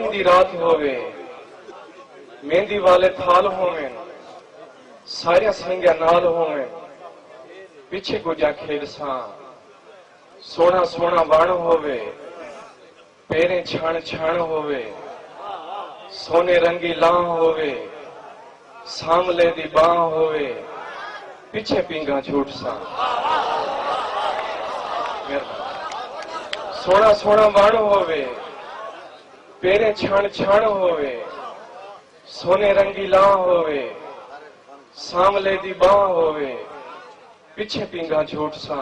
दी रात होवे, मेहंदी वाले थाल होवे, सारिया संगिया नाल होवे, पीछे गुजा खेल सा सोना सोना बाण होवे, पेरे छाण छाण होवे, सोने रंगी लां होवे, सामले दी बां होवे, पीछे पिंगा झूठ सा। सोना सोना बाण होवे, पेरे छाण छाण होवे, सोने रंगी लां होवे, सामले दी बां होवे, पीछे पिंगा झूठ सा।